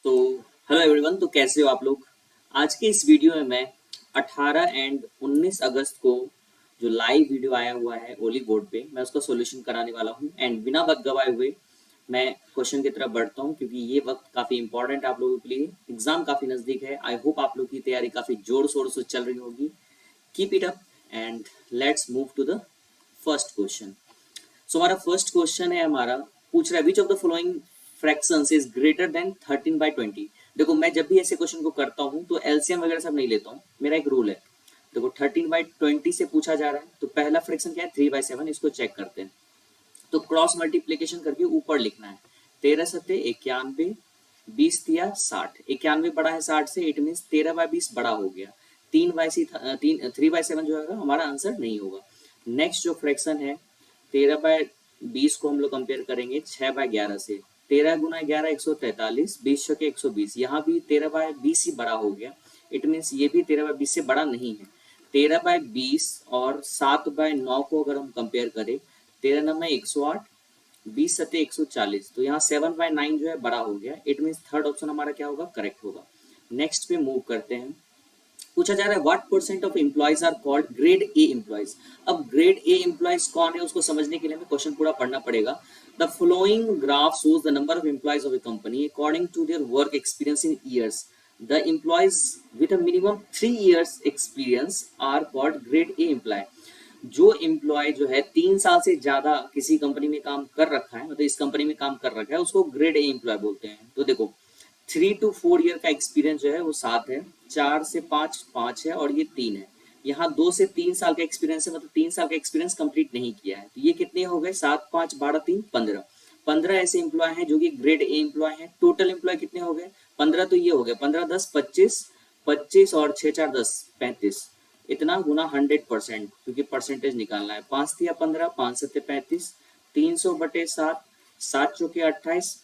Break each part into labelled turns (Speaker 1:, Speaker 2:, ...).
Speaker 1: तो hello everyone, तो कैसे हो आप लोग। आज के इस वीडियो में मैं 18 एंड 19 अगस्त को जो लाइव वीडियो आया हुआ है ओली बोर्ड पे, मैं उसका सॉल्यूशन कराने वाला हूँ। एंड बिना वक्त गवाए हुए मैं क्वेश्चन की तरफ बढ़ता हूँ, क्योंकि ये वक्त काफ़ी इंपॉर्टेंट आप लोगों के लिए, एग्जाम काफ़ी नज़दीक है। आई होप आप लोग की तैयारी काफ़ी जोर शोर से चल रही होगी। Keep it up and let's move to the first question. So हमारा फर्स्ट क्वेश्चन है, हमारा पूछ रहा है which of the following fractions is greater than 13/20। देखो, मैं जब भी ऐसे क्वेश्चन को करता हूँ तो एलसीएम वगैरह सब नहीं लेता हूँ, मेरा एक रूल है। देखो, 13/20 से पूछा जा रहा है तो पहला फ्रैक्शन क्या है, 3/7। इसको चेक करते हैं। तो क्रॉस मल्टीप्लीकेशन करके ऊपर लिखना है। 13×7 = 91, 20×3 = 60। 91 बड़ा है 60 से, इट मीन 13/20 बड़ा हो गया। 3/7 जो है हमारा आंसर नहीं होगा। नेक्स्ट जो फ्रैक्शन है 13/20 को हम लोग कंपेयर करेंगे 6/11 से। 13×11 143, 20×120। यहाँ भी 13/20 ही बड़ा हो गया, इट मीन्स ये भी 13/20 से बड़ा नहीं है। 13/20 और 7/9 को अगर हम कंपेयर करें, 13×9 = 108, 20×7 = 140। तो यहाँ 7/9 जो है बड़ा हो गया, इट मीन्स थर्ड ऑप्शन हमारा क्या होगा, करेक्ट होगा। नेक्स्ट पे मूव करते हैं। पूछा जा रहा है what percent of employees are called grade A employees. अब ग्रेड ए एम्प्लॉयज कौन है उसको समझने के लिए हमें क्वेश्चन पूरा पढ़ना पड़ेगा। The following graph shows the number of employees of a company according to their work experience in years. The employees with a minimum 3 years experience are called grade A employee. जो employee जो है 3 साल से ज्यादा किसी company में काम कर रखा है, मतलब इस कंपनी में काम कर रखा है, उसको ग्रेड ए एम्प्लॉय बोलते हैं। तो देखो, 3 to 4 ईयर का एक्सपीरियंस जो है वो 7 है, 4 से 5 5 है, और ये 3 है। यहाँ 2 से 3 साल का एक्सपीरियंस है, मतलब 3 साल का एक्सपीरियंस कंप्लीट नहीं किया है। तो ये कितने हो गए, 7 5 12 3 15। 15 ऐसे एम्प्लॉय हैं जो कि ग्रेड ए एम्प्लॉय हैं। टोटल एम्प्लॉय कितने हो गए, 15। तो ये हो गए 15 10 25, 25 और 6 4 10 35। इतना गुना 100%, क्योंकि परसेंटेज निकालना है। 5×3 = 15, 5×7 = 35, 300/7, 7×4 = 28,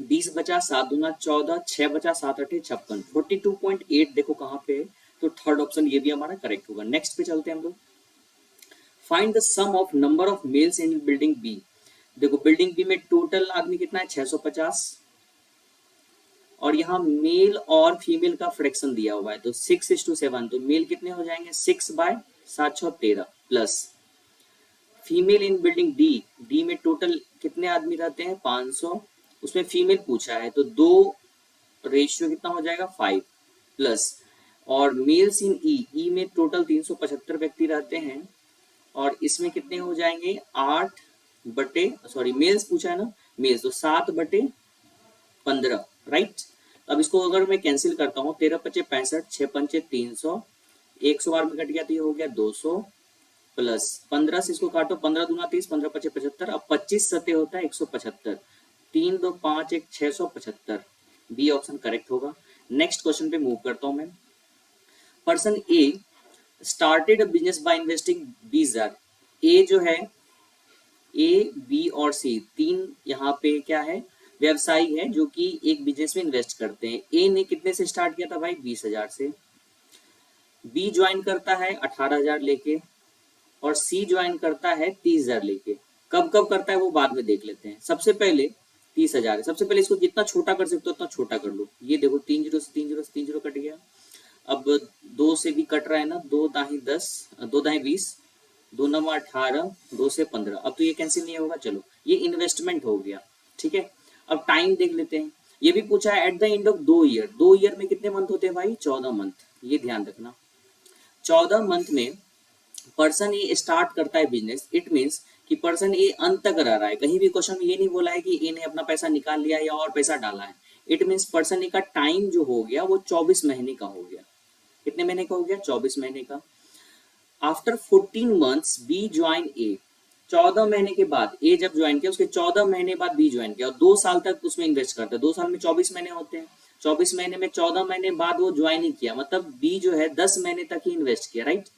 Speaker 1: 20 बचा, 7×2 = 14, 6 बचा, 7×8 = 56, 42.8 देखो कहाँ पे है। तो थर्ड ऑप्शन ये भी हमारा करेक्ट होगा। नेक्स्ट पे चलते हैं हम लोग। Find the sum of number of males in building B. देखो, बिल्डिंग बी में टोटल आदमी कितना है, 650, और यहाँ मेल और फीमेल का फ्रैक्शन दिया हुआ है, तो 6:7। तो मेल कितने हो जाएंगे, 6/7 प्लस फीमेल इन बिल्डिंग डी। डी में टोटल कितने आदमी रहते हैं, 500, उसमें फीमेल पूछा है तो 2 रेशियो कितना हो जाएगा, 5 प्लस। और मेल्स इन ई, ई में टोटल 375 व्यक्ति रहते हैं, और इसमें कितने हो जाएंगे, 8 बटे, मेल्स पूछा है ना, मेल्स, तो 7/15, राइट। अब इसको अगर मैं कैंसिल करता हूँ, 13×5 = 65, 6×5 = 300, 100 बार में कट गया तो ये हो गया 200, प्लस 15 से इसको काटो, 15×2 = 30, 15×5 = 75, अब 25×7 होता है 175, 3×2 = 5, 1 675। बी ऑप्शन करेक्ट होगा। नेक्स्ट क्वेश्चन पे मूव करता हूं मैं। Person A started a business by investing 20,000। ए जो है, ए बी और सी तीन यहाँ पे क्या है, व्यवसायी है जो कि एक बिजनेस में इन्वेस्ट करते हैं। ए ने कितने से स्टार्ट किया था भाई, 20,000 से। बी ज्वाइन करता है 18,000 लेके, और सी ज्वाइन करता है 30,000 लेके। कब कब करता है वो बाद में देख लेते हैं। सबसे पहले 30,000 है, सबसे पहले इसको जितना छोटा कर सकते हो उतना छोटा कर लो। ये देखो, 3 जीरो से 3 जीरो से 3 जीरो कट गया। अब 2 से भी कट रहा है ना, 2 दाही 10, 2 दाही 20, 2 9 18, 2 से 15। अब तो ये कैंसिल नहीं होगा, चलो ये इन्वेस्टमेंट हो गया, ठीक है। अब टाइम देख लेते हैं। ये भी पूछा है at the end of 2 year. 2 year में कितने मंथ होते हैं भाई, 14 मंथ। ये ध्यान रखना, 14 मंथ में पर्सन ए स्टार्ट करता है बिजनेस, इट मीन्स कि पर्सन ए अंत तक रह रहा है। कहीं भी क्वेश्चन में ये नहीं बोला है कि ए ने अपना पैसा निकाल लिया या और पैसा डाला है। इट मीन्स पर्सन ए का टाइम जो हो गया वो 24 महीने का हो गया। कितने महीने का हो गया, 24 महीने का। आफ्टर 14 मंथ्स बी ज्वाइन ए। 14 महीने के बाद ए जब ज्वाइन किया, उसके 14 महीने बाद बी ज्वाइन किया, और 2 साल तक उसमें इन्वेस्ट करता है। 2 साल में 24 महीने होते हैं, 24 महीने में 14 महीने बाद वो ज्वाइन ही किया, मतलब बी जो है 10 महीने तक ही इन्वेस्ट किया, राइट।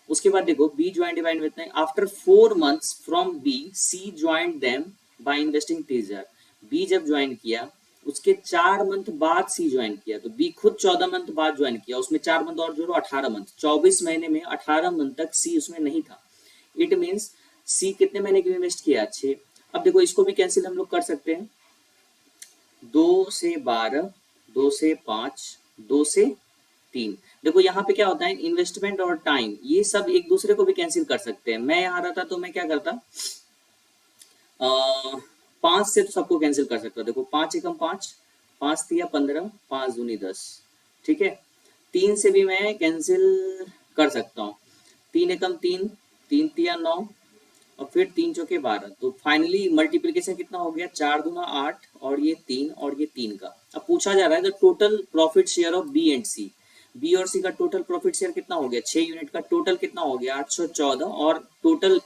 Speaker 1: उसके बाद देखो, B join divide with after 4 months from B C join them by investing 30,000। B जब ज्वाइन किया उसके 4 मंथ बाद सी ज्वाइन किया, तो बी खुद 14 मंथ बाद ज्वाइन किया, उसमें 4 मंथ और जोड़ो, 18 मंथ। 24 महीने में 18 मंथ तक सी उसमें नहीं था। इट मीन्स सी कितने महीने के इन्वेस्ट किया, 6। अब देखो, इसको भी कैंसिल हम लोग कर सकते हैं, 2 से 12, 2 से 5, 2 से 3। देखो यहाँ पे क्या होता है, इन्वेस्टमेंट और टाइम ये सब एक दूसरे को भी कैंसिल कर सकते हैं। मैं यहाँ रहता तो मैं क्या करता, 5 से तो सबको कैंसिल कर सकता। देखो 5 एकम 5, 5 तिया 15, 5 दूनी 10, ठीक है। 3 से भी मैं कैंसिल कर सकता हूँ, 3 एकम 3, 3 तिया 9 और फिर 3 चौके 12। तो फाइनली मल्टीप्लीकेशन कितना हो गया, 4 दूना 8 और ये 3 और ये 3 का। अब पूछा जा रहा है the total profit share of B and C. B और सी का टोटल प्रॉफिट शेयर कितना हो गया, 6 यूनिट का टोटल कितना हो गया 814 और टोटल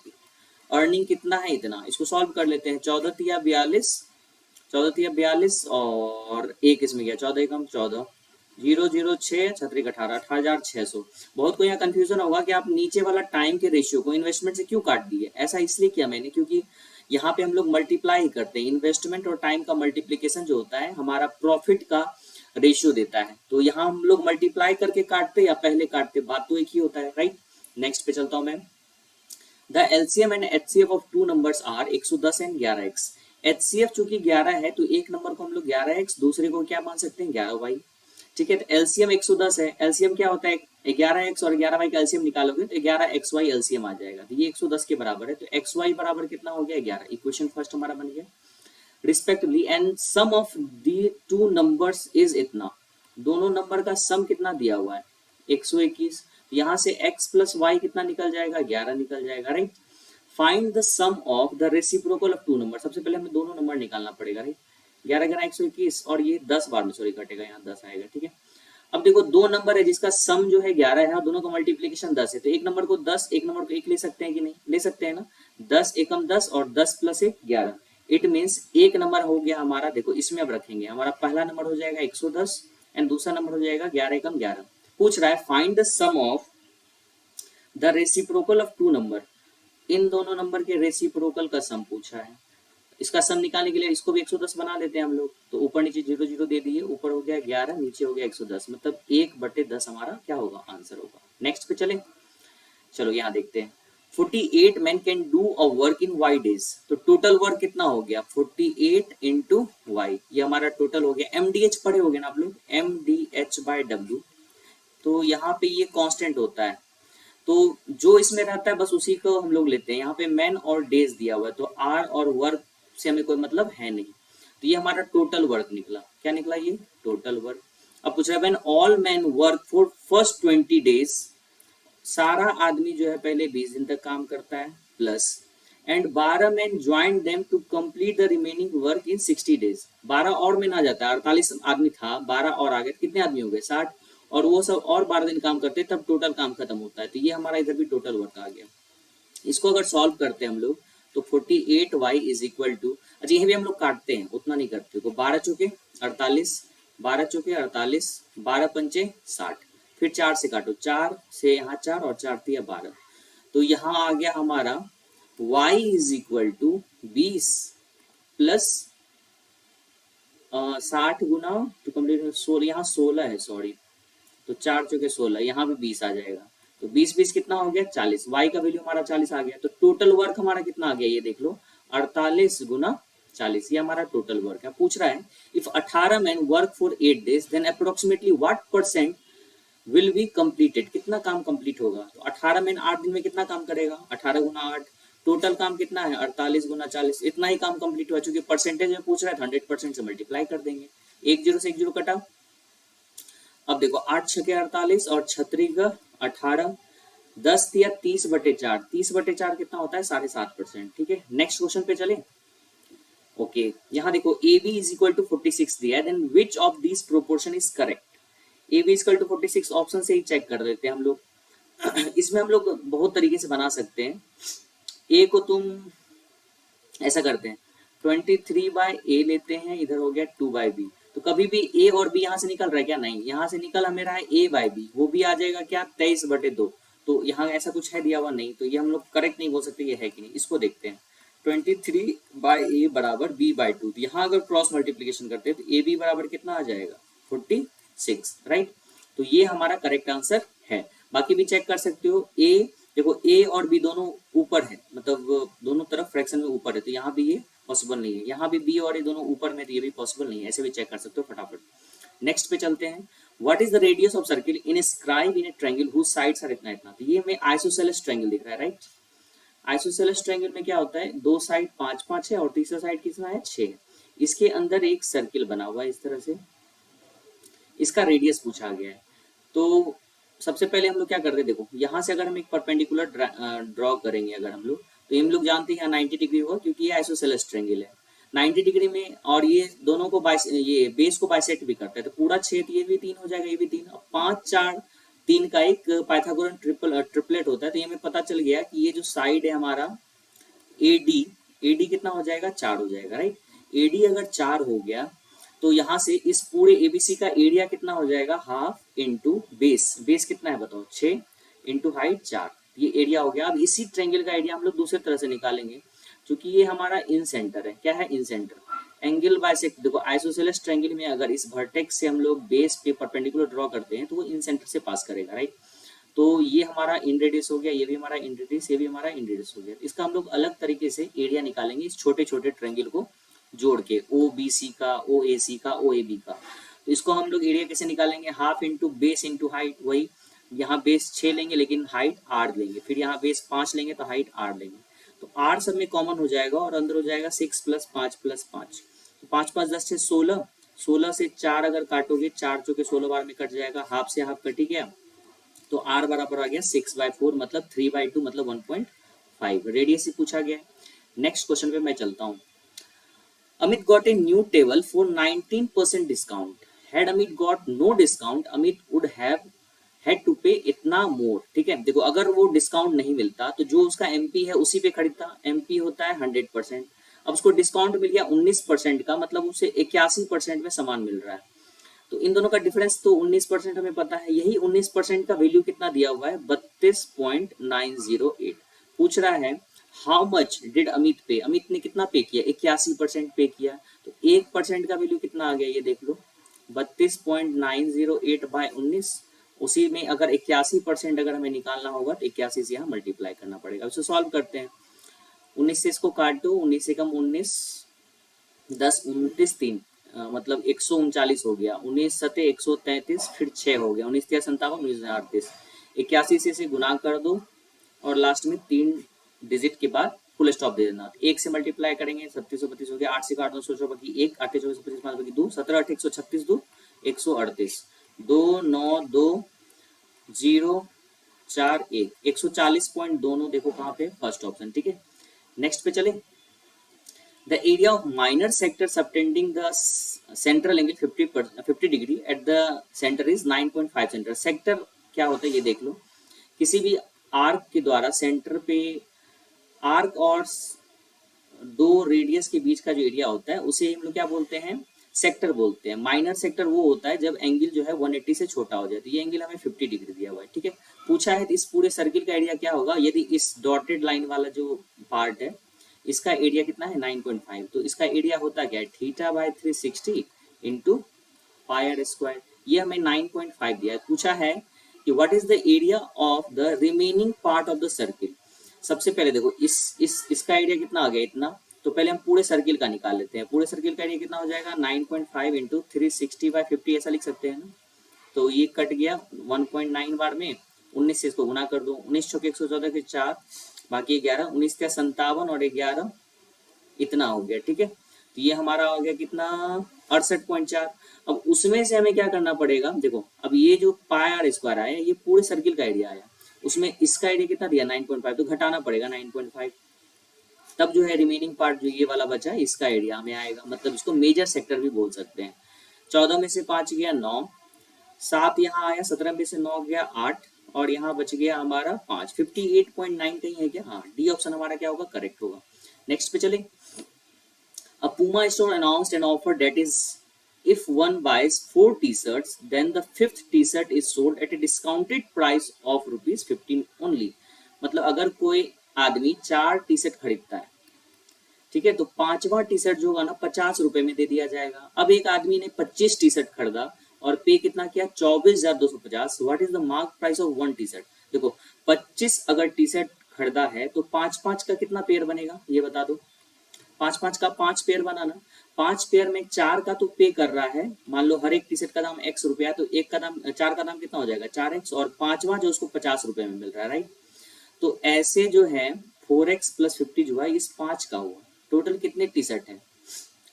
Speaker 1: अर्निंग कितना है इतना। इसको सॉल्व कर लेते हैं, 14 तिया 42, 14 तिया 42 और एक इसमें गया 14 एकम 14, 006 छत्रिक 18, 18,600। बहुत को यहाँ कंफ्यूजन होगा कि आप नीचे वाला टाइम के रेशियो को इन्वेस्टमेंट से क्यों काट दिए। ऐसा इसलिए किया मैंने क्योंकि यहाँ पे हम लोग मल्टीप्लाई करते हैं, इन्वेस्टमेंट और टाइम का मल्टीप्लीकेशन जो होता है हमारा प्रॉफिट का रेशियो देता है। तो यहाँ हम लोग मल्टीप्लाई करके काटते या पहले काटते, बात तो एक ही होता है, राइट। नेक्स्ट पे चलता हूँ मैं। The LCM and HCF of two numbers are 110 and 11x। HCF चूंकि 11 है तो एक नंबर को हम लोग 11x, दूसरे को क्या मान सकते हैं 11y, ठीक है। तो एलसीएम 110 है, एलसीएम क्या होता है 11x और 11y का एलसीएम निकालोगे तो 11xy एलसीएम आ जाएगा। तो ये 110 के बराबर है, तो xy बराबर कितना हो गया 11। इक्वेशन फर्स्ट हमारा बन गया respectively. And sum of the two numbers is इतना, दोनों नंबर का सम कितना दिया हुआ है 121। यहाँ से x प्लस वाई कितना निकल जाएगा 11 निकल जाएगा, right. Find the sum of the reciprocal of two number. सबसे पहले हमें दोनों नंबर निकालना पड़ेगा, राइट। 11 11 121 और ये 10 बार में सॉरी कटेगा, यहाँ 10 आएगा, ठीक है। अब देखो दो नंबर है जिसका सम जो है 11 है और दोनों का मल्टीप्लीकेशन 10 है, तो एक नंबर को 10 एक नंबर को 1 ले सकते हैं कि नहीं, ले सकते हैं ना। 10 एकम 10 और 10 प्लस 1 11। इट मीन्स एक नंबर हो गया हमारा, देखो इसमें अब रखेंगे हमारा पहला नंबर हो जाएगा 110 एंड दूसरा नंबर हो जाएगा 11 एकम 11। पूछ रहा है find the sum of the reciprocal of two number. इन दोनों नंबर के रेसिप्रोकल का सम पूछा है। इसका सम निकालने के लिए इसको भी 110 बना लेते हैं हम लोग। तो ऊपर नीचे 0 0 दे दिए, ऊपर हो गया 11 नीचे हो गया 110, मतलब 1/10 हमारा क्या होगा आंसर होगा। नेक्स्ट पे चले, चलो यहाँ देखते हैं। 48 men can do a work in y days। तो टोटल वर्क कितना हो गया 48 इंटू वाई, ये हमारा टोटल हो गया। MDH पढ़े होगे ना आप लोग, MDH/W। तो यहाँ पे ये कांस्टेंट होता है, तो जो इसमें रहता है बस उसी को हम लोग लेते हैं। यहाँ पे मैन और डेज दिया हुआ है तो आर और वर्क से हमें कोई मतलब है नहीं, तो ये हमारा टोटल वर्क निकला। क्या निकला ये टोटल वर्क। अब पूछ रहा है when all man work for first 20 days, सारा आदमी जो है पहले 20 दिन तक काम करता है, plus and 12 man join them to complete the remaining work in 60 days. 12 और में ना जाता है, 48 आदमी था 12 और आ गए, कितने आदमी हो गए 60, और वो सब और 12 दिन काम करते तब टोटल काम खत्म होता है। तो ये हमारा इधर भी टोटल वर्क आ गया। इसको अगर सॉल्व करते हैं हम लोग तो 48y इज इक्वल टू, अच्छा यही भी हम लोग काटते हैं उतना नहीं करते, तो 12 चौके 48, 12 चौके 48, 12 पंचे 60, फिर 4 से काटो, 4 से यहाँ 4 और 4 तिया 12। तो यहाँ आ गया हमारा y is equal to 20 plus 60 गुना टू कम्प्लीट 16, यहाँ 16 है सॉरी, तो 4 चौके 16, यहाँ भी 20 आ जाएगा। तो 20 20 कितना हो गया 40, y का वैल्यू हमारा 40 आ गया। तो टोटल वर्क हमारा कितना आ गया ये देख लो, 48 गुना 40, ये हमारा टोटल वर्क है। पूछ रहा है if 18 man work for 8 days then approximately what percent will be completed, कितना काम कंप्लीट होगा। तो 18 मैन 8 दिन में कितना काम करेगा, 18 गुना 8, टोटल काम कितना है 48 गुना 40, इतना ही काम कंप्लीट हुआ। चूंकि परसेंटेज में पूछ रहा है 100% से मल्टीप्लाई कर देंगे, 1 0 से 1 0 कटा। अब देखो 8 छके 48 और 36 18, 10 तिया 30/4, 30/4 कितना होता है 7.5%, ठीक है। नेक्स्ट क्वेश्चन पे चले। ओके यहाँ देखो AB इज इक्वल टू 46 दिया है, then which of this proportion is correct. AB is equal to 46 option से ही चेक कर देते हैं हम लोग। इसमें हम लोग बहुत तरीके से बना सकते हैं। A को तुम ऐसा करते हैं 23/A लेते हैं, इधर हो गया 2/B। तो कभी भी A और B यहाँ से निकल रहा है क्या, नहीं, यहाँ से निकल हमें रहा है A/B, वो भी आ जाएगा क्या 23/2। तो यहाँ ऐसा कुछ है दिया हुआ नहीं, तो ये हम लोग करेक्ट नहीं बोल सकते ये है कि नहीं। इसको देखते हैं 23/A बराबर B/2। तो यहाँ अगर क्रॉस मल्टीप्लीकेशन करते हैं तो AB बराबर कितना आ जाएगा 46, राइट। तो ये हमारा करेक्ट आंसर है। बाकी भी चेक कर सकते हो। A देखो A और B दोनों ऊपर है, मतलब दोनों तरफ फ्रैक्शन में ऊपर है, तो यहाँ भी ये पॉसिबल नहीं है। यहाँ भी बी और ये दोनों ऊपर में, तो ये भी पॉसिबल नहीं है, ऐसे भी चेक कर सकते हो फटाफट। नेक्स्ट पे चलते हैं। What is the radius of circle inscribed in a triangle whose sides are इतना इतना। तो ये हमें आइसोसेलेस ट्रायंगल दिख रहा है, राइट। आइसोसेलेस ट्रायंगल में क्या होता है, दो साइड 5-5 है और तीसरा साइड कितना है, 6 है। इसके अंदर एक सर्किल बना हुआ है इस तरह से, इसका रेडियस पूछा गया है। तो सबसे पहले हम लोग क्या करते हैं, देखो यहाँ से अगर हम एक परपेंडिकुलर ड्रॉ करेंगे अगर हम लोग, तो हम लोग जानते हैं यहाँ 90 डिग्री होगा क्योंकि ये आइसोसेलेस ट्रायंगल है 90 डिग्री में, और ये दोनों को ये बेस को बाइसेक्ट भी करता है, तो पूरा 6, तो ये भी 3 हो जाएगा, ये भी 3, 5 4 3 का एक पाइथागोरन ट्रिपलेट होता है। तो ये हमें पता चल गया कि ये जो साइड है हमारा एडी, एडी कितना हो जाएगा, 4 हो जाएगा, राइट। एडी अगर 4 हो गया तो यहाँ से इस पूरे एबीसी का एरिया कितना हो जाएगा, हाफ इंटू बेस, बेस कितना है बताओ, 6 इंटू हाइट 4, ये एरिया हो गया। अब इसी ट्रायंगल का एरिया हम लोग दूसरे तरह से निकालेंगे, क्योंकि ये हमारा इन सेंटर है, क्या है, इन सेंटर। एंगल बाइसेक्ट, देखो आइसोसेलेस ट्रायंगल में अगर इस वर्टेक्स से हम लोग बेस पे परपेंडिकुलर ड्रॉ करते हैं तो वो इन सेंटर से पास करेगा, राइट। तो ये हमारा इन रेडियस हो गया, ये भी हमारा इन रेडियस, ये भी हमारा इन रेडियस हो गया। इसका हम लोग अलग तरीके से एरिया निकालेंगे इस छोटे छोटे ट्रायंगल को जोड़ के, ओ बी सी का, ओ ए सी का, ओ ए बी का। तो इसको हम लोग एरिया कैसे निकालेंगे, half into base into height, वही यहाँ बेस 6 लेंगे लेकिन हाइट 8 लेंगे, फिर यहाँ बेस 5 लेंगे तो हाइट 8 लेंगे, तो 8 सब में कॉमन हो जाएगा और अंदर हो जाएगा 6 + 5 + 5, तो 5 5 10 से 16, 16 से 4 अगर काटोगे, 4 चौके 16 बार में कट जाएगा, हाफ से हाफ कट ही गया, तो r बराबर आ गया 6/4 मतलब 3/2 मतलब 1.5। रेडियस से पूछा गया है। नेक्स्ट क्वेश्चन पे मैं चलता हूँ। Amit got a new table for 19% discount. Had Amit got no discount, Amit would have had to pay इतना more। ठीक है, देखो अगर वो डिस्काउंट नहीं मिलता तो जो उसका एमपी है उसी पे खरीदता, एमपी होता है 100%। अब उसको डिस्काउंट मिल गया 19% का, मतलब उसे 81% में सामान मिल रहा है। तो इन दोनों का डिफरेंस तो 19% हमें पता है, यही 19% का वैल्यू कितना दिया हुआ है, 32.908। पूछ रहा है हाउ मच डिड अमित पे, अमित ने कितना पे किया, 81% पे किया, तो 1% का वैल्यू कितना आ गया, ये देख लो 32.908/19। उसी में अगर 81% अगर हमें निकालना होगा तो 81 से यहाँ मल्टीप्लाई करना पड़ेगा। उसे सॉल्व करते हैं, 19 से इसको काट दो, 19 से कम 19, 10 29 3 मतलब 139 हो गया, 19 सते 133, फिर 6 हो गया, 19 57, 19 38, 81 से इसे गुना कर दो और लास्ट में 3 डिजिट के बाद फुल स्टॉप दे देना। 1 से मल्टीप्लाई करेंगे 3732 हो गया, 8 से काट दो, सोचो बाकी 1, 8 24 25 5 बाकी 2, 17 8 136 2 138, 2 9 2 0 4 1, 140 दोनों देखो कहाँ पे, फर्स्ट ऑप्शन। ठीक है, नेक्स्ट पे चले। The area of minor sector subtending the central angle 50 degree at the center is 9.5 cm। Sector क्या होता है ये देख लो, किसी भी आर्क के द्वारा सेंटर पे आर्क और दो रेडियस के बीच का जो एरिया होता है उसे हम लोग क्या बोलते हैं, सेक्टर बोलते हैं। माइनर सेक्टर वो होता है जब एंगल जो है 180 से छोटा हो जाए, तो ये एंगल हमें 50 डिग्री दिया हुआ है। ठीक है, पूछा है तो इस पूरे सर्किल का एरिया क्या होगा, यदि इस डॉटेड लाइन वाला जो पार्ट है इसका एरिया कितना है 9.5, तो इसका एरिया होता क्या है θ/360 इंटू πr²। ये हमें 9.5 दिया है। पूछा है कि what is the area of the remaining part of the circle. सबसे पहले देखो इसका एरिया कितना आ गया इतना, तो पहले हम पूरे सर्किल का निकाल लेते हैं। पूरे सर्किल का एरिया कितना हो जाएगा 9.5 इंटू 360/50 ऐसा लिख सकते हैं ना। तो ये कट गया 1.9 बार में, 19 से इसको गुना कर दो, 19 चौके 114 के 4 बाकी 11, 19 का 57 और 11 इतना हो गया। ठीक है, तो ये हमारा हो गया कितना 68.4। अब उसमें से हमें क्या करना पड़ेगा, देखो अब ये जो πr² आया ये पूरे सर्किल का एरिया आया, उसमें इसका एरिया कितना दिया 9.5, तो घटाना पड़ेगा 9.5, तब जो है रिमेनिंग पार्ट जो ये वाला बचा है इसका एरिया हमें आएगा, मतलब इसको मेजर सेक्टर भी बोल सकते हैं। 14 में से 5 गया 9, 7 यहाँ आया, 17 में से 9 गया 8 और यहाँ बच गया हमारा 5, 58.9 कहीं है क्या, हाँ डी ऑप्शन हमारा क्या होगा, करेक्ट होगा। नेक्स्ट पे चले। A Puma store announced an offer that is if one buys 4 t-shirts then the 5th t-shirt is sold at a discounted price of ₹15 only। मतलब अगर कोई आदमी 4 टी-शर्ट खरीदता है, ठीक है, तो 5वां टी-शर्ट जो होगा ना 50 रुपए में दे दिया जाएगा। अब एक आदमी ने 25 टी-शर्ट खरीदा और पे कितना किया 24,250। What is the mark price of 1 T-shirt. देखो 25 अगर टी-शर्ट खरीदा है तो 5 5 का कितना पेयर बनेगा ये बता दो, पांच पांच का 5 पेयर बनाना, 5 पेयर में 4 का तो पे कर रहा है, मान लो हर एक टी शर्ट का दाम x रुपया है, तो एक का दाम 4 का दाम कितना हो जाएगा 4x, और पांचवा जो उसको 50 रुपए में मिल रहा है, राइट। तो ऐसे जो है 4x प्लस 50 जो है इस 5 का हुआ। टोटल कितने टी शर्ट है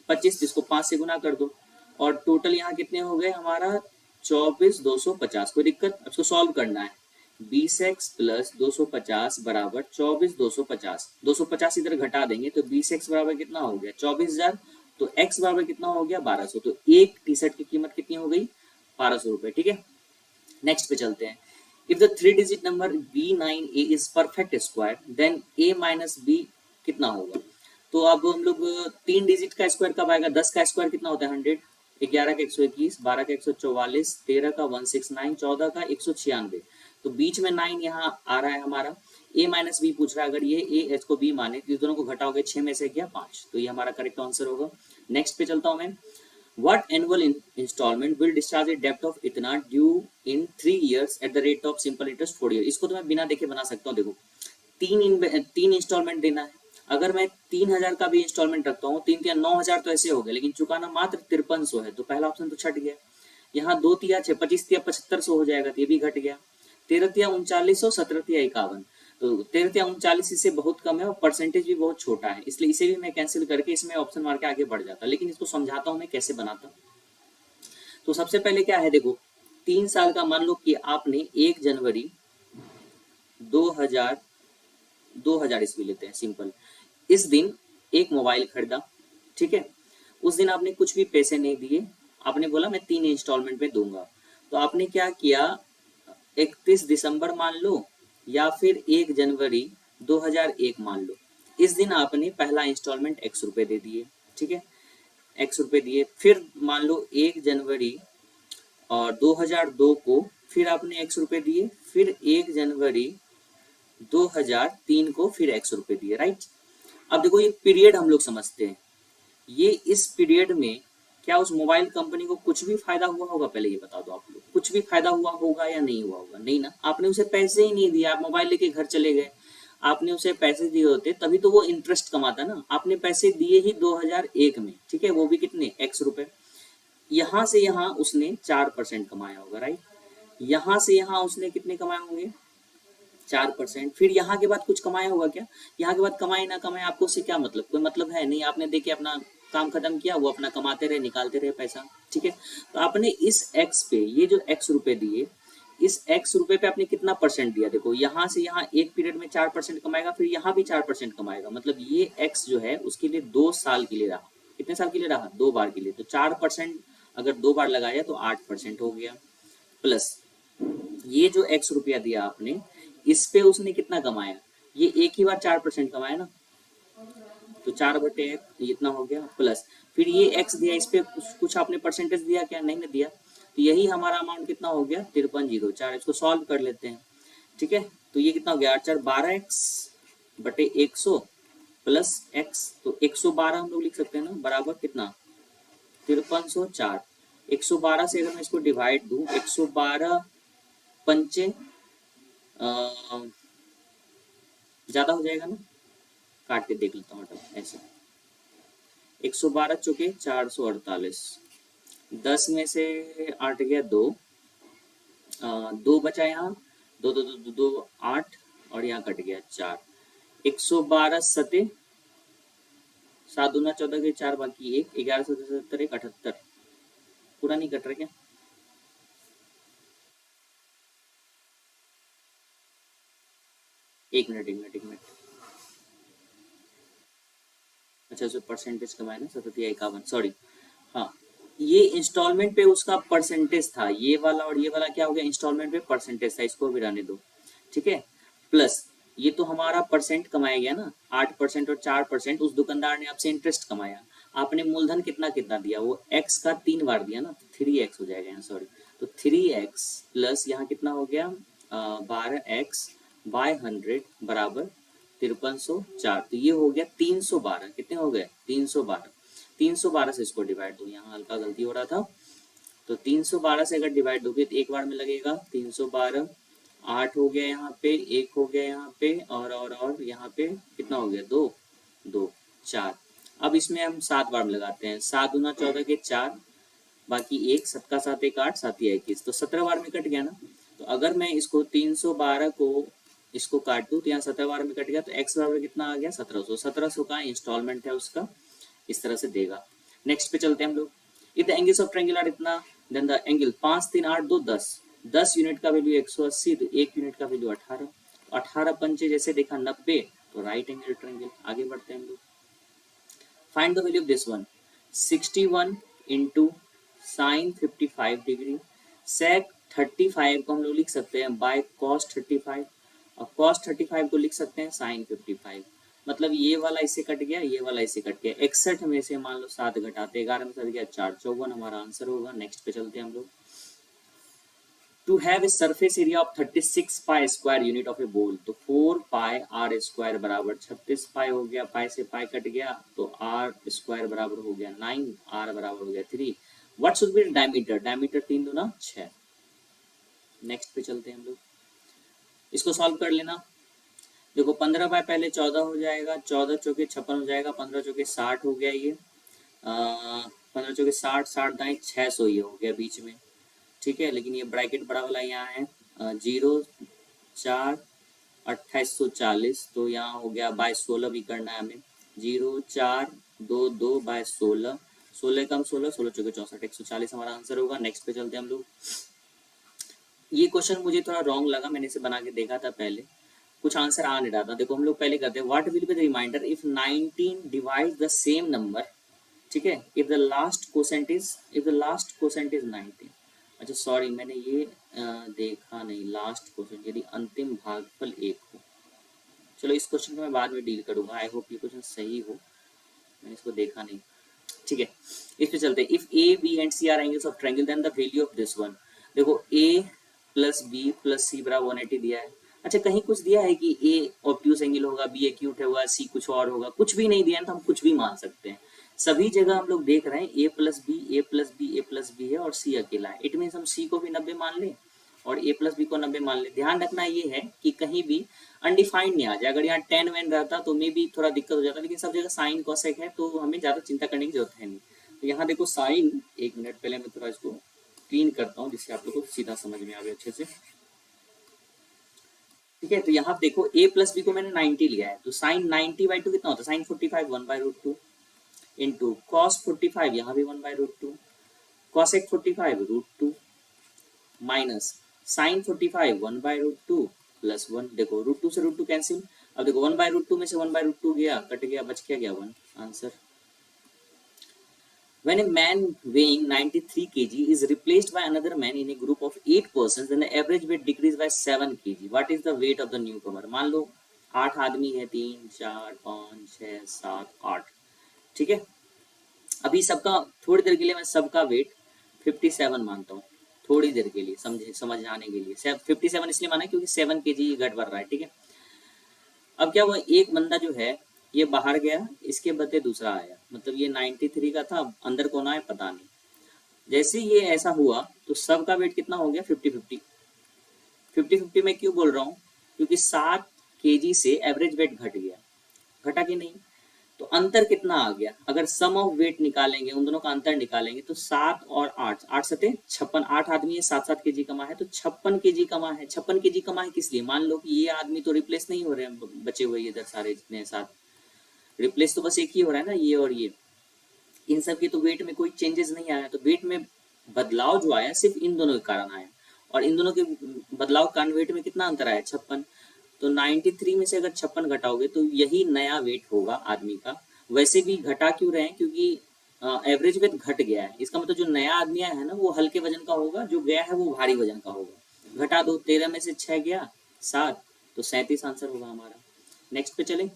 Speaker 1: 25, जिसको 5 से गुना कर दो, और टोटल यहाँ कितने हो गए हमारा 24,250। कोई दिक्कत, अब इसको सॉल्व करना है। 20x प्लस 250 बराबर 24,250, 250 इधर घटा देंगे तो 20x बराबर कितना हो गया 24,000, तो x बराबर कितना हो गया 1200। तो एक टी शर्ट की कीमत कितनी हो गई 1200 रुपए, ठीक है। नेक्स्ट पे चलते हैं। If the 3 digit number B9A is perfect square then A minus B कितना होगा। तो अब हम लोग 3 डिजिट का स्क्वायर कब आएगा, 10 का स्क्वायर कितना होता है 100, 11 का 121, 12 का 144, 13 का 169, 14 का 196, तो बीच में 9 यहाँ आ रहा है हमारा। A माइनस बी पूछ रहा है, अगर ये A H को B माने तो इस दोनों को घटाओगे 6 में से गया 5, तो ये हमारा करेक्ट आंसर होगा। नेक्स्ट पे चलता हूँ मैं। What annual installment will discharge a debt of इतना due in 3 years at the rate of simple interest 4 year। इसको तो मैं बिना देखे बना सकता हूँ। देखो तीन इंस्टॉलमेंट देना है, अगर मैं 3,000 का भी इंस्टॉलमेंट रखता हूँ, 3 तिया 9,000 तो ऐसे हो गए, लेकिन चुकाना मात्र 5300 है, तो पहला ऑप्शन तो छट गया। यहाँ 2 तिया 6, 25 तिया 7500 हो जाएगा, तो ये भी घट गया। 13 तिया 3900, 17 तिया 51, तो 13 तिया 39 इससे बहुत कम है और परसेंटेज भी बहुत छोटा है, इसलिए इसे भी मैं कैंसिल करके इसमें ऑप्शन मार के आगे बढ़ जाता। लेकिन इसको समझाता हूँ मैं कैसे बनाता। तो सबसे पहले क्या है, देखो 3 साल का मान लो कि आपने 1 जनवरी 2000 ईस्वी लेते हैं सिंपल, इस दिन एक मोबाइल खरीदा, ठीक है। उस दिन आपने कुछ भी पैसे नहीं दिए, आपने बोला मैं 3 इंस्टॉलमेंट में दूंगा। तो आपने क्या किया, 31 दिसंबर मान लो या फिर 1 जनवरी 2001 मान लो, इस दिन आपने पहला इंस्टॉलमेंट x रुपए दे दिए, ठीक है, x रुपए दिए। फिर मान लो 1 जनवरी और 2002 को फिर आपने x रुपए दिए, फिर 1 जनवरी 2003 को फिर x रुपए दिए, राइट। अब देखो ये पीरियड हम लोग समझते हैं, ये इस पीरियड में क्या उस मोबाइल कंपनी को कुछ भी फायदा हुआ होगा, पहले ये बता दो आप लोग, कुछ भी फायदा हुआ होगा या नहीं हुआ होगा, नहीं ना। आपने उसे पैसे ही नहीं दिए, आप मोबाइल लेके घर चले गए, आपने उसे पैसे दिए होते तभी तो वो इंटरेस्ट कमाता ना। आपने पैसे दिए ही 2001 में, ठीक है, वो भी कितने x रुपए। यहाँ से यहाँ उसने 4% कमाया होगा, राइट। यहाँ से यहाँ उसने कितने कमाए होंगे 4%। फिर यहाँ के बाद कुछ कमाया होगा क्या, यहाँ के बाद कमाए ना कमाए आपको उससे क्या मतलब, कोई मतलब है नहीं। आपने देखे अपना काम खत्म किया, वो अपना कमाते रहे, निकालते रहे पैसा, ठीक है। तो आपने इस x पे, ये जो x रुपए दिए, इस x रुपए पे आपने कितना परसेंट दिया, देखो यहाँ से यहाँ एक पीरियड में 4% कमाएगा, फिर यहाँ भी 4% कमाएगा, मतलब ये x जो है उसके लिए 2 साल के लिए रहा। कितने साल के लिए रहा, 2 बार के लिए, तो 4% अगर 2 बार लगाया तो 8% हो गया। प्लस ये जो x रुपया दिया आपने, इस पे उसने कितना कमाया, ये एक ही बार 4% कमाया ना, तो 4/1 इतना हो गया। प्लस फिर ये x दिया, इस पे कुछ आपने परसेंटेज दिया क्या, नहीं ना दिया, तो यही हमारा अमाउंट कितना हो गया 5304। इसको सॉल्व कर लेते हैं, ठीक है। तो ये कितना हो गया 8 4 12x/100 प्लस x, तो 112 हम लोग लिख सकते हैं ना, बराबर कितना 5304। 112 से अगर मैं इसको डिवाइड दूं, 112 पंचे ज्यादा हो जाएगा ना, काट के देख लेता हूँ ऐसे। 112 चुके 448, 10 में से 8 गया 2, 2 बचा यहाँ, 2 2 2 2 8, और यहाँ कट गया 4। 112 सते 7 दूना 14 के 4 बाकी 1, 11 सते 77 1 78, पूरा नहीं कट रहा क्या, एक मिनट। अच्छा जो परसेंटेज कमाया ना 5751, सॉरी, हाँ ये इंस्टॉलमेंट पे उसका परसेंटेज था, ये वाला और ये वाला क्या हो गया इंस्टॉलमेंट पे परसेंटेज था, इसको भी रहने दो, ठीक है। प्लस ये तो हमारा परसेंट कमाया गया ना, 8% और 4%, उस दुकानदार ने आपसे इंटरेस्ट कमाया, आपने मूलधन कितना कितना दिया, वो x का 3 बार दिया ना, तो 3x हो जाएगा यहाँ, सॉरी, तो 3x प्लस यहाँ कितना हो गया 12x/100 बराबर 5304, तो ये हो गया 312, कितने हो गए 312। 312 से इसको डिवाइड दो, यहाँ हल्का गलती हो रहा था, तो 312 से अगर डिवाइड दोगे तो एक बार में लगेगा 312, 8 हो गया यहाँ पे, 1 हो गया यहाँ पे, और यहाँ पे कितना हो गया 2 2 4। अब इसमें हम 7 बार लगाते हैं, 7 दूना 14 के 4, बाकी 1, 7 का 7 एक 8, 7 या 21, तो 17 बार में कट गया ना। तो अगर मैं इसको 312 को इसको काटूं तो यहाँ 17 बार में कट गया, तो x बराबर कितना आ गया 1700। 1700 का इंस्टॉलमेंट है उसका, इस तरह से देगा। नेक्स्ट पे चलते हैं हम लोग। If the angles of triangle are इतना, देन द एंगल 5 3 8 2 10, 10 यूनिट का वैल्यू 180, तो 1 यूनिट का वैल्यू 18, 18 पंचे जैसे देखा 90, तो राइट एंगल ट्रायंगल। आगे बढ़ते हैं हम लोग। Find the value of this one. 61 into sine 55 degree, sec 35 को हम लोग लिख सकते हैं बाय कॉस 35, और कॉस 35 को लिख सकते हैं साइन 55। मतलब ये वाला इससे कट गया, ये वाला इससे कट गया। 61 में से मान लो 7 घटाते, 11 में 7 गया 4, 54 हमारा आंसर होगा। नेक्स्ट पे चलते हैं हम लोग। To have a surface area of 36 pi square unit of a ball, तो 4 पाई आर स्क्वायर बराबर 36 पाई हो गया, पाई से पाई कट गया, तो आर स्क्वायर बराबर हो गया 9, आर बराबर हो गया 3। What should be diameter? Diameter 3 दूना 6। नेक्स्ट पे चलते हैं हम लोग। इसको सॉल्व कर लेना। देखो 15 बाय पहले 14 हो जाएगा, 14 चौके 56 हो जाएगा, 15 चौके 60 हो गया, ये 15 चौके 60, 60 दाएं 600 ये हो गया बीच में, ठीक है। लेकिन ये ब्रैकेट बड़ा वाला यहाँ है, 0 4 2840, तो यहाँ हो गया बाय 16 भी करना है हमें, 0 4 2 2 बाय 16, 16 कम 16, 16 चौके 64, 140 हमारा आंसर होगा। नेक्स्ट पे चलते हैं हम लोग। ये क्वेश्चन मुझे थोड़ा रॉन्ग लगा, मैंने इसे बना के देखा था पहले, कुछ आंसर आ नहीं रहा था। देखो हम लोग पहले करते हैं, what will be the reminder if 19 divide the same number, ठीक है, if the last quotient is 19। अच्छा सॉरी, मैंने ये देखा नहीं, लास्ट क्वेश्चन यदि अंतिम भागफल 1 हो। चलो इस क्वेश्चन को मैं बाद में डील करूंगा, आई होप ये क्वेश्चन सही हो, मैंने इसको देखा नहीं, ठीक है। इस पे चलते हैं। If a b and c are angles of triangle then the value of this one. देखो a plus b plus c बराबर 180 दिया है। अच्छा कहीं कुछ दिया है कि ए ऑब्ट्यूज एंगल होगा, बी एक्यूट होगा, सी कुछ और होगा? कुछ भी नहीं दिया है, तो हम कुछ भी मान सकते हैं। सभी जगह हम लोग देख रहे हैं ए प्लस बी ए प्लस बी ए प्लस बी है और सी अकेला है। इट मीन्स हम सी को भी 90 मान लें और ए प्लस बी को 90 मान लें। ध्यान रखना ये है कि कहीं भी अनडिफाइंड नहीं आ जाए। अगर यहाँ टेन वैन रहता तो मे भी थोड़ा दिक्कत हो जाता, लेकिन सब जगह साइन कॉसेक है, तो हमें ज़्यादा चिंता करने की जरूरत है नहीं। तो यहाँ देखो साइन, एक मिनट पहले मैं थोड़ा इसको क्लीन करता हूँ जिससे आप लोग को सीधा समझ में आवे अच्छे से, ठीक है। तो यहाँ देखो a प्लस बी को मैंने 90 लिया है, तो साइन 90/2 कितना होता है? साइन 45 1/√2 इंटू कॉस 45, यहाँ भी 1/√2, कॉसेक 45 √2 माइनस साइन 45 1/√2 प्लस 1। देखो √2 से √2 कैंसिल। अब देखो 1/√2 में से 1/√2 गया, कट गया, बच क्या गया 1, answer. When a man weighing 93 kg is replaced by another man in a group of 8 persons, then the average weight decreased by 7 kg. What is the weight of the newcomer? मान लो 8 आदमी है, 3 4 5 6 7 8, ठीक है। अभी सबका थोड़ी देर के लिए मैं सबका वेट 57 मानता हूँ, थोड़ी देर के लिए समझ आने के लिए 57 इसलिए माना क्योंकि 7 kg घट बढ़ रहा है, ठीक है। अब क्या हुआ, एक बंदा जो है ये बाहर गया, इसके बदले दूसरा आया, मतलब ये 93 का था, अंदर कौन आया पता नहीं। जैसे ये ऐसा हुआ तो सबका वेट कितना हो गया 50-50। 50-50 में क्यों बोल रहा हूँ? क्योंकि 7 kg से एवरेज वेट घट गया, घटा कि नहीं? तो अंतर कितना आ गया? अगर सम ऑफ वेट निकालेंगे, उन दोनों का अंतर निकालेंगे, तो 7 और 8, 8 सते 56, 8 आदमी है, 7-7 kg कमा है, तो 56 kg कमा है। 56 kg कमा है किस लिए? मान लो कि ये आदमी तो रिप्लेस नहीं हो रहे हैं, बचे हुए इधर सारे जितने 7, रिप्लेस तो बस एक ही हो रहा है ना, ये और ये, इन सब के तो वेट में कोई चेंजेस नहीं आया। तो वेट में बदलाव जो आया सिर्फ इन दोनों के कारण आया, और इन दोनों के बदलाव के कारण वेट में कितना अंतर आया? 56। तो 93 में से अगर 56 घटाओगे तो यही नया वेट होगा आदमी का। वैसे भी घटा क्यों रहे हैं? क्योंकि एवरेज वेट घट गया है, इसका मतलब जो नया आदमी आया है ना वो हल्के वजन का होगा, जो गया है वो भारी वजन का होगा। घटा दो, 13 में से 6 गया 7, तो 37 आंसर होगा हमारा। नेक्स्ट पे चले।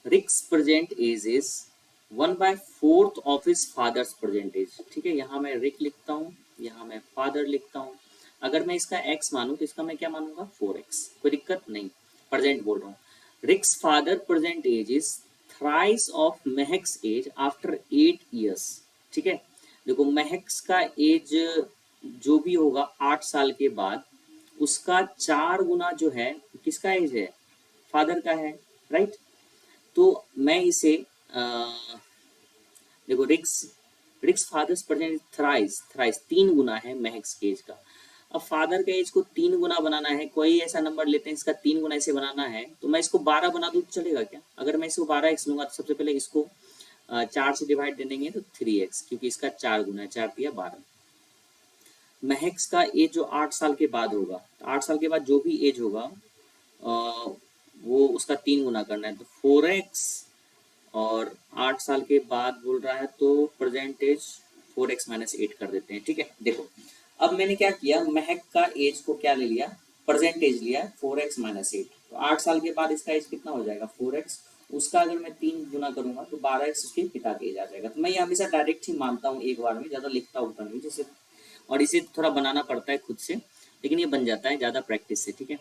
Speaker 1: Rick's present age is 1/4 of his father's present age, ठीक है। यहाँ मैं रिक लिखता हूँ, यहाँ मैं फादर लिखता हूँ। अगर मैं इसका x मानूं तो इसका मैं क्या मानूंगा? 4x, कोई दिक्कत नहीं, प्रेजेंट बोल रहा हूँ। Rick's father present age is thrice of Mahak's age after 8 years, ठीक है। देखो महक्स का एज जो भी होगा 8 साल के बाद, उसका 4 गुना जो है किसका एज है? फादर का है, राइट। तो मैं इसे देखो रिक्स फादर्स प्रेजेंट थ्राइस थ्राइस 3 गुना है महक के एज का। अब फादर का एज को 3 गुना बनाना है, कोई ऐसा नंबर लेते हैं इसका 3 गुना ऐसे बनाना है, तो मैं इसको 12 बना दूं तो चलेगा क्या? अगर मैं इसको 12x लूंगा तो सबसे पहले इसको 4 से डिवाइड दे देंगे तो 3x, क्योंकि इसका 4 गुना है, 4 तिया 12। महक का एज जो 8 साल के बाद होगा, तो 8 साल के बाद जो भी एज होगा वो उसका 3 गुना करना है, तो 4x, और 8 साल के बाद बोल रहा है तो प्रेजेंट एज 4x-8 कर देते हैं। ठीक है, देखो अब मैंने क्या किया, महक का एज को क्या ले लिया, प्रेजेंट एज लिया 4x-8, तो 8 साल के बाद इसका एज कितना हो जाएगा 4x, उसका अगर मैं 3 गुना करूंगा तो 12x उसके पिता का एज आ जाएगा। तो मैं ये हमेशा डायरेक्ट ही मानता हूँ, एक बार में ज्यादा लिखता उठता नहीं जैसे, और इसे थोड़ा बनाना पड़ता है खुद से, लेकिन ये बन जाता है ज्यादा प्रैक्टिस से। ठीक है,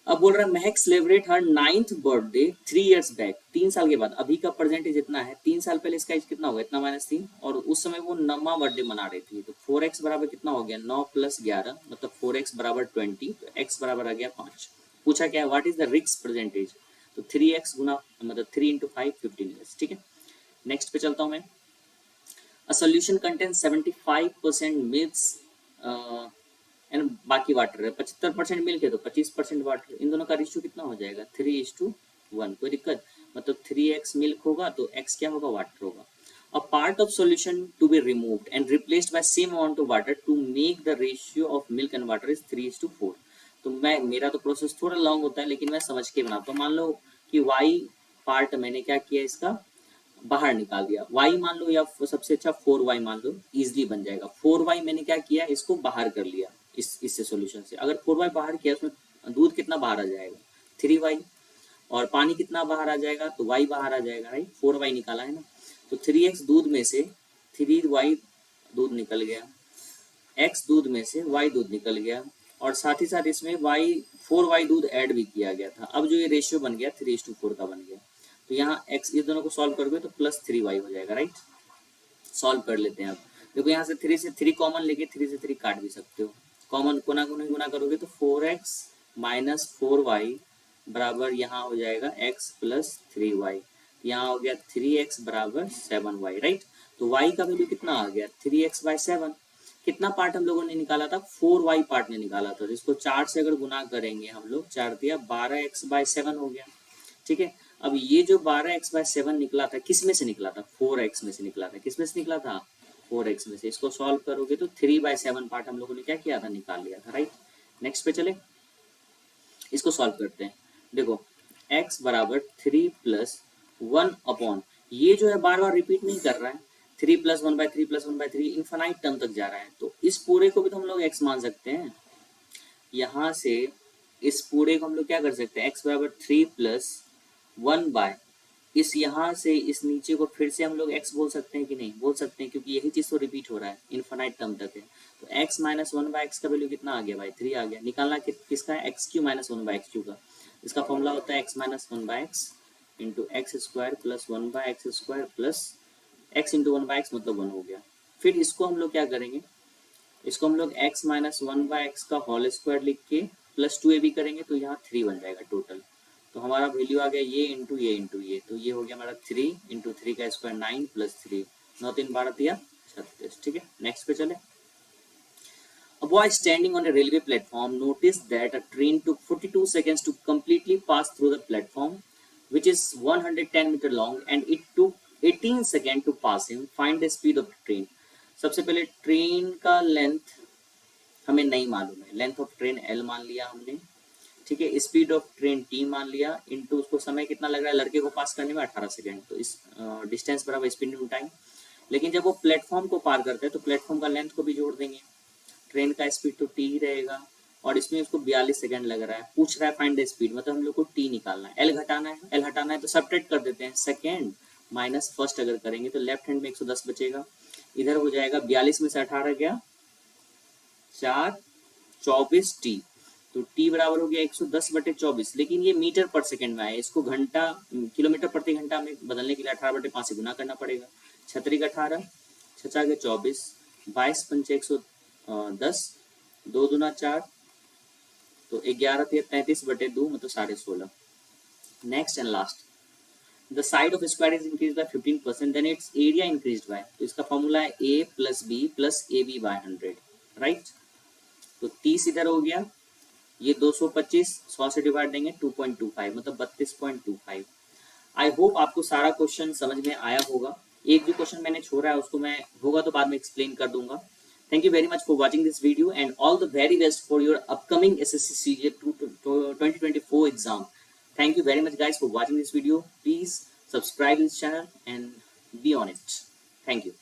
Speaker 1: अब बोल रहा है महक सेलिब्रेट हर 9th बर्थडे 3 years बैक, 3 साल के बाद। अभी का परसेंटेज इतना है, 3 साल पहले इसका एज कितना होगा, इतना -3, और उस समय वो 9वां बर्थडे मना रही थी, तो 4x बराबर कितना हो गया 9 + 11, मतलब 4x बराबर 20, तो x बराबर आ गया 5। पूछा क्या है, व्हाट इज द रिक्स परसेंटेज, तो 3x गुना मतलब 3 × 5 15 years। ठीक है, नेक्स्ट पे चलता हूँ मैं। A solution contains 75% milk and बाकी वाटर है, 75% मिल्क है तो 25% वाटर, इन दोनों का रेशियो कितना हो जाएगा 3:1। कोई दिक्कत, मतलब 3x मिल्क होगा तो x क्या होगा, वाटर होगा। A part of solution to be removed and replaced by same amount of water to make the ratio of milk and water is 3:4। तो मेरा तो प्रोसेस थोड़ा लॉन्ग होता है, लेकिन मैं समझ के बनाता हूँ। मान लो कि y पार्ट मैंने क्या किया, इसका बाहर निकाल दिया, y मान लो, या सबसे अच्छा 4y मान लो, इजिली बन जाएगा। 4y मैंने क्या किया, इसको बाहर कर लिया इससे सॉल्यूशन से। अगर 4y बाहर किया, उसमें दूध कितना बाहर आ जाएगा 3y, और पानी कितना बाहर आ जाएगा, तो y बाहर आ जाएगा, राइट। 4y निकाला है ना, तो 3x दूध में से 3y दूध निकल गया, x दूध में से y दूध निकल गया, और साथ ही साथ इसमें 4y दूध ऐड भी किया गया था। अब जो ये रेशियो बन गया 3:4 का बन गया, तो यहाँ x इस दोनों को सॉल्व करोगे तो +3y हो जाएगा, राइट। सॉल्व कर लेते हैं अब। देखो यहाँ से 3 से 3 कॉमन लेके 3 से 3 काट भी सकते हो, कॉमन कोना गुना करोगे तो 4x - 4y बराबर यहाँ हो जाएगा x + 3y, यहाँ हो गया 3x बराबर 7y, राइट। तो y का वैल्यू कितना आ गया 3x/7। कितना पार्ट हम लोगों ने निकाला था, 4y पार्ट ने निकाला था, जिसको 4 से अगर गुना करेंगे हम लोग, 4 दिया 12x/7 हो गया। ठीक है, अब ये जो 12x/7 निकला था, किस में से निकला था, 4x में से निकला था। किस में से निकला था, 4x में से। इसको सॉल्व करोगे तो 3/7 पार्ट हम लोगों ने क्या किया था, निकाल लिया था, राइट। नेक्स्ट पे चले, इसको सॉल्व करते हैं। देखो x बराबर 3 + 1 अपॉन, ये जो है बार बार रिपीट नहीं कर रहा है, 3 + 1/3 + 1/3 इनफाइनाइट टर्म तक जा रहा है, तो इस पूरे को भी तो हम लोग x मान सकते हैं। यहाँ से इस पूरे को हम लोग क्या कर सकते हैं, x बराबर 3 + 1/, इस यहाँ से इस नीचे को फिर से हम लोग x बोल सकते हैं कि नहीं, बोल सकते हैं, क्योंकि यही चीज तो रिपीट हो रहा है, इनफाइनाइट टर्म तक है। तो x - 1/x का वैल्यू कितना आ गया भाई, 3 आ गया। निकालना किसका है, x³ - 1/x³ का। इसका फॉर्मूला होता है x - 1/x into x² + 1/x² plus x into 1/x, मतलब 1 हो गया। फिर इसको हम लोग क्या करेंगे, इसको हम लोग x - 1/x का होल स्क्वायर लिख के प्लस 2ab करेंगे, तो यहाँ 3 बन जाएगा टोटल। तो हमारा वैल्यू आ गया ये इंटू ये इंटू ये, तो ये हो गया हमारा 3 इंटू 3 का स्क्वायर 9 + 3, 9 3 12 3 36। ठीक है, नेक्स्ट पे चले। A boy standing on a railway platform noticed that a train took 42 seconds to completely pass through the platform, which is 110 meter long, and it took 18 seconds to pass him. Find the speed of the train. सबसे पहले train का length हमें नहीं मालूम है, length of train L मान लिया हमने, ठीक है। स्पीड ऑफ ट्रेन T मान लिया, इनटू उसको समय कितना लग रहा है लड़के को पास करने में 18 सेकेंड, तो इस डिस्टेंस बराबर स्पीड इंटू टाइम। लेकिन जब वो प्लेटफॉर्म को पार करते हैं तो प्लेटफॉर्म का लेंथ को भी जोड़ देंगे, ट्रेन का स्पीड तो T ही रहेगा, और इसमें उसको 42 सेकंड लग रहा है। पूछ रहा है फाइंड द स्पीड, मतलब हम लोग को T निकालना है, L घटाना है, L हटाना है तो सब्ट्रैक्ट कर देते हैं, सेकेंड माइनस फर्स्ट अगर करेंगे तो लेफ्ट हैंड में 110 बचेगा, इधर हो जाएगा 42 में से 18 गया 4 24 T, तो T बराबर हो गया 110/24। लेकिन ये मीटर पर सेकंड में आया, इसको घंटा किलोमीटर प्रति घंटा में बदलने के लिए 18/5 से गुना करना पड़ेगा। 6 18 6 के 24, 22 पंचे 110, 2 दूना 4, तो 11 33/2 मतलब 16.5। Next and last, the side of square is increase by 15%, then its area increase by, तो इसका फॉर्मूला है a plus b plus a b by 100, right. तो 30 इधर हो गया, ये 225 100 से डिवाइड देंगे 2.25 मतलब 32.25। आई होप आपको सारा क्वेश्चन समझ में आया होगा। एक जो क्वेश्चन मैंने छोड़ा है उसको मैं होगा तो बाद में एक्सप्लेन कर दूंगा। Thank you very much for watching this video and all the very best for your upcoming SSC CGL 2024 exam. Thank you very much guys for watching this video. Please subscribe this channel and be on it. Thank you.